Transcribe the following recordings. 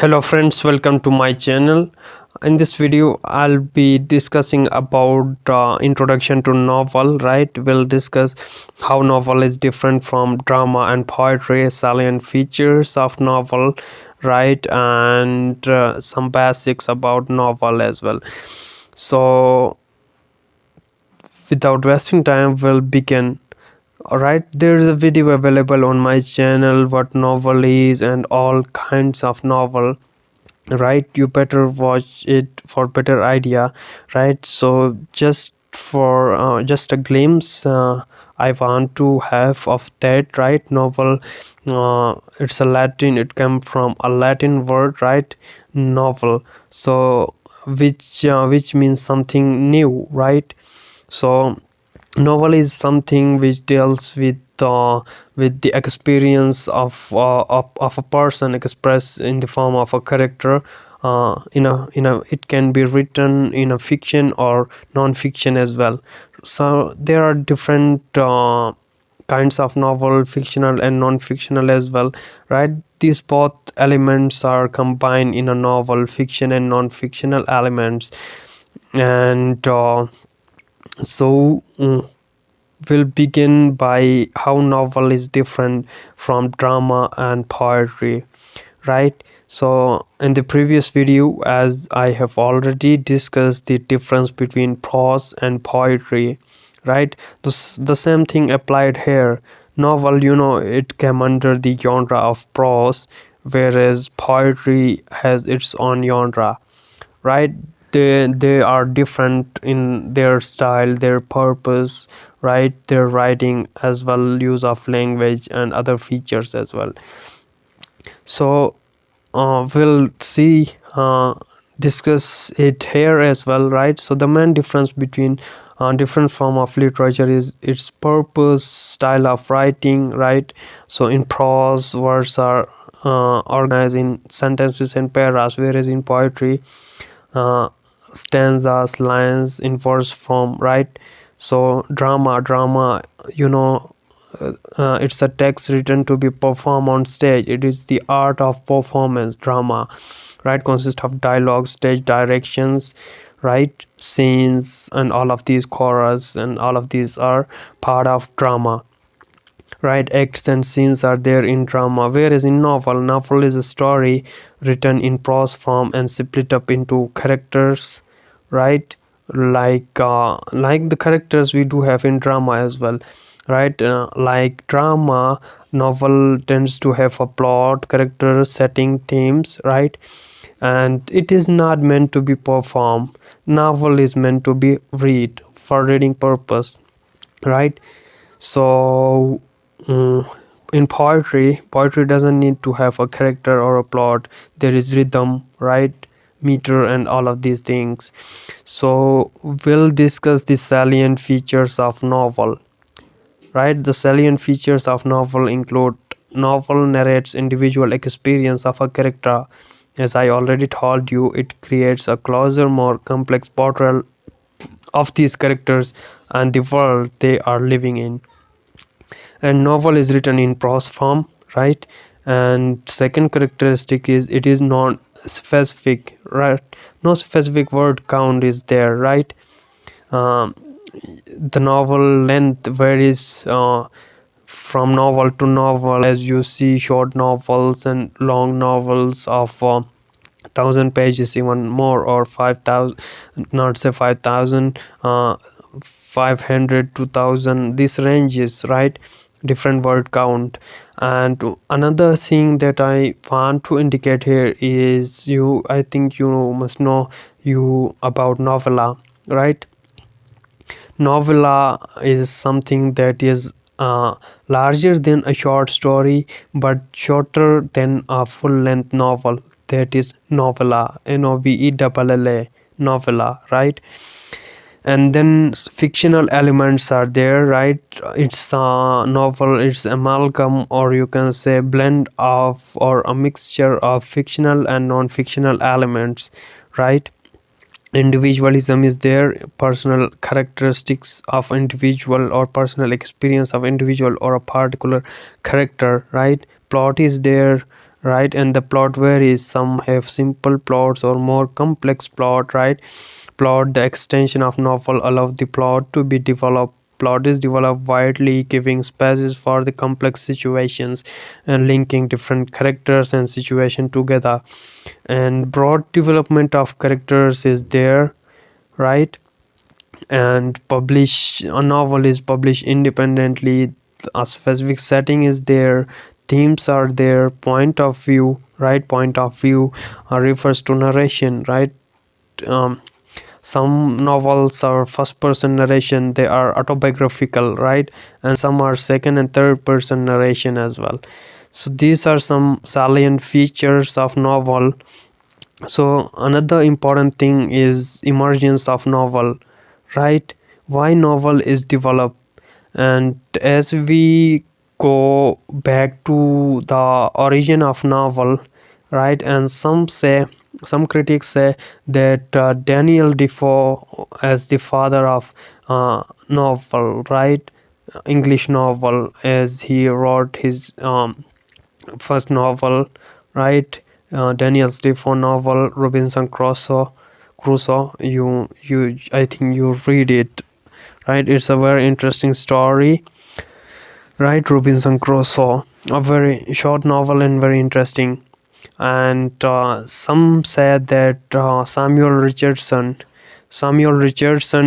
Hello friends, welcome to my channel. In this video I'll be discussing about introduction to novel, right? We'll discuss how novel is different from drama and poetry, salient features of novel, right? And some basics about novel as well. So without wasting time, we'll begin. Alright, there is a video available on my channel what novel is and all kinds of novel, right? You better watch it for better idea, right? So just a glimpse I want to have of that, right? Novel, it's a Latin, it came from a Latin word, right? Novel, so which means something new, right? So novel is something which deals with the experience of a person expressed in the form of a character. It can be written in a fiction or non-fiction as well. So there are different kinds of novel, fictional and non-fictional as well, right? These both elements are combined in a novel, fiction and non-fictional elements. And so we'll begin by how novel is different from drama and poetry, right? So in the previous video, as I have already discussed the difference between prose and poetry, right? The same thing applied here. Novel, it came under the genre of prose, whereas poetry has its own genre, right? They are different in their style, their purpose, right? Their writing as well, use of language and other features as well. So we'll see, discuss it here as well, right? So the main difference between different form of literature is its purpose, style of writing, right? So in prose, words are organized in sentences and paras, whereas in poetry, uh, stanzas, lines in verse form, right? So drama, it's a text written to be performed on stage. It is the art of performance. Drama, right, consists of dialogue, stage directions, right, scenes, and all of these chorus and all of these are part of drama, right? Acts and scenes are there in drama, whereas in novel is a story written in prose form and split up into characters, right? Like the characters we do have in drama as well, right? Like drama, novel tends to have a plot, characters, setting, themes, right? And it is not meant to be performed. Novel is meant to be read for reading purpose, right? So in poetry doesn't need to have a character or a plot. There is rhythm, right, meter and all of these things. So we'll discuss the salient features of novel, right? The salient features of novel include: novel narrates individual experience of a character. As I already told you, it creates a closer, more complex portrayal of these characters and the world they are living in. And novel is written in prose form, right? And second characteristic is it is non-specific, right? No specific word count is there, right? um, the novel length varies from novel to novel, as you see short novels and long novels of 1,000 pages, even more, or 5,000, not say 5,000, 500 to 1,000, this ranges, right? Different word count. And another thing that I want to indicate here is, I think you must know you about novella, right? Novella is something that is larger than a short story but shorter than a full-length novel. That is novella, novella, novella, right? And then fictional elements are there, right? It's a novel, it's amalgam, or you can say blend of, or a mixture of fictional and non-fictional elements, right? Individualism is there, personal characteristics of individual or personal experience of individual or a particular character, right? Plot is there, right? And the plot varies. Some have simple plots or more complex plot, right? Plot, the extension of novel, allows the plot to be developed. Plot is developed widely, giving spaces for the complex situations and linking different characters and situation together. And broad development of characters is there, right? And publish a novel is published independently. A specific setting is there, themes are there, point of view, right? Point of view refers to narration, right? um, some novels are first person narration, they are autobiographical, right? And some are second and third person narration as well. So these are some salient features of novel. So another important thing is emergence of novel, right? Why novel is developed. And as we go back to the origin of novel, right? And some critics say that Daniel Defoe as the father of novel, right? English novel, as he wrote his first novel, right? Daniel Defoe novel, Robinson Crusoe. Crusoe, I think you read it, right? It's a very interesting story, right? Robinson Crusoe, a very short novel and very interesting. And some said that Samuel Richardson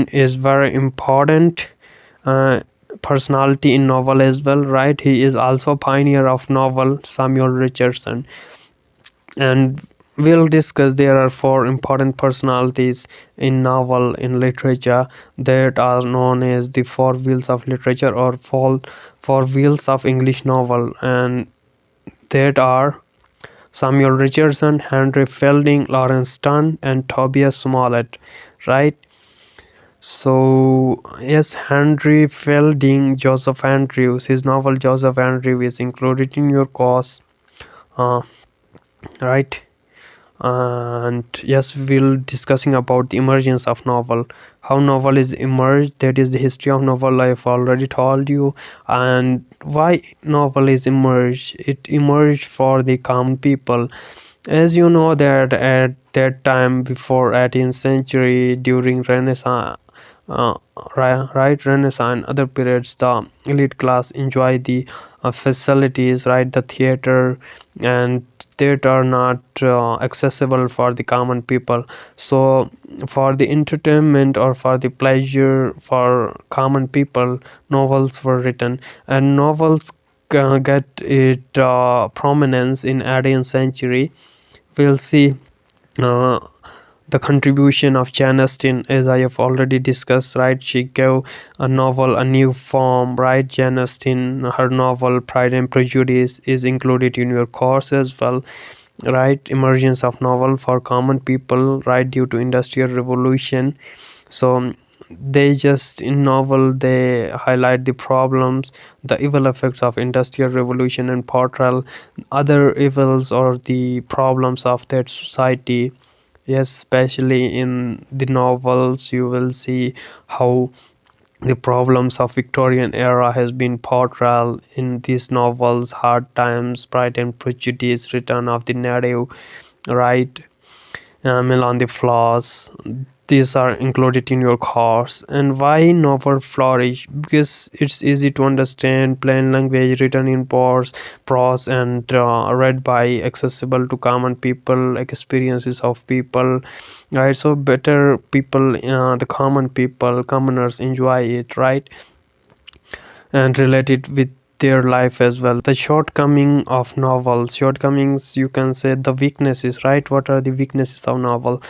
is very important uh, personality in novel as well, right? He is also pioneer of novel, Samuel Richardson. And we'll discuss there are four important personalities in novel in literature that are known as the four wheels of literature, or four wheels of English novel, and that are Samuel Richardson, Henry Fielding, Lawrence Stern, and Tobias Smollett, right? So yes, Henry Fielding, Joseph Andrews, his novel Joseph Andrews is included in your course, uh, right? And yes, we'll discussing about the emergence of novel, how novel is emerged, that is the history of novel I've already told you. And why novel is emerged, it emerged for the common people. As you know that at that time before 18th century, during Renaissance, uh, right, Renaissance and other periods, the elite class enjoy the facilities, right? The theater and that are not accessible for the common people. So for the entertainment or for the pleasure for common people, novels were written. And novels get it prominence in 18th century. We'll see uh, the contribution of Jane Austen, as I have already discussed, right? She gave a novel a new form, right? Jane Austen, her novel Pride and Prejudice is included in your course as well, right? Emergence of novel for common people, right? Due to industrial revolution. So they just in novel they highlight the problems, the evil effects of industrial revolution, and portray other evils or the problems of that society. Yes, especially in the novels you will see how the problems of Victorian era has been portrayed in these novels: Hard Times, Pride and Prejudice, Return of the Native, right? Mill on the flaws. These are included in your course. And why novel flourish? Because it's easy to understand, plain language, written in prose, and read by accessible to common people, experiences of people, right? So better people, the common people, commoners enjoy it, right? And relate it with their life as well. The shortcoming of novels, shortcomings, you can say the weaknesses, right? What are the weaknesses of novel?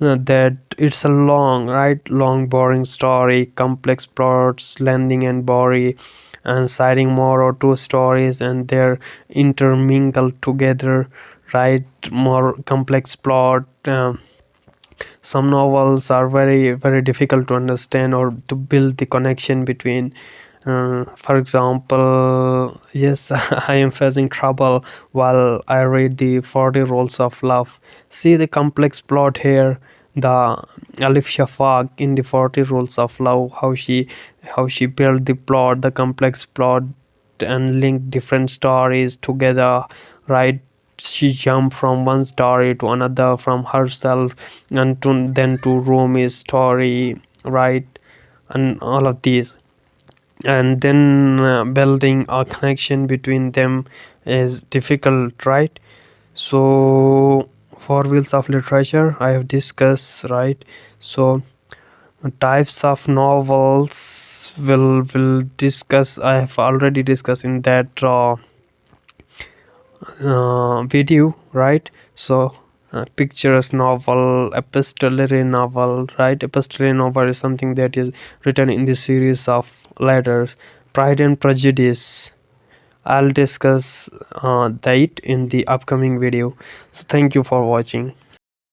That it's a long, right, long boring story, complex plots, lengthy and boring, and citing more or two stories and they're intermingled together, right? More complex plot. Some novels are very difficult to understand or to build the connection between. For example, yes, I am facing trouble while I read the 40 Roles of Love. See the complex plot here. The Alif Shafaq in the 40 Rules of Love, how she built the plot, the complex plot, and link different stories together, right? she jumped from one story to another, from herself and then to Rumi's story, right? And all of these, and then building a connection between them is difficult, right? So for wheels of literature I have discussed, right? So types of novels will discuss, I have already discussed in that video, right? So pictures novel, epistolary novel, right? Epistolary novel is something that is written in the series of letters. Pride and Prejudice, I'll discuss that in the upcoming video. So thank you for watching.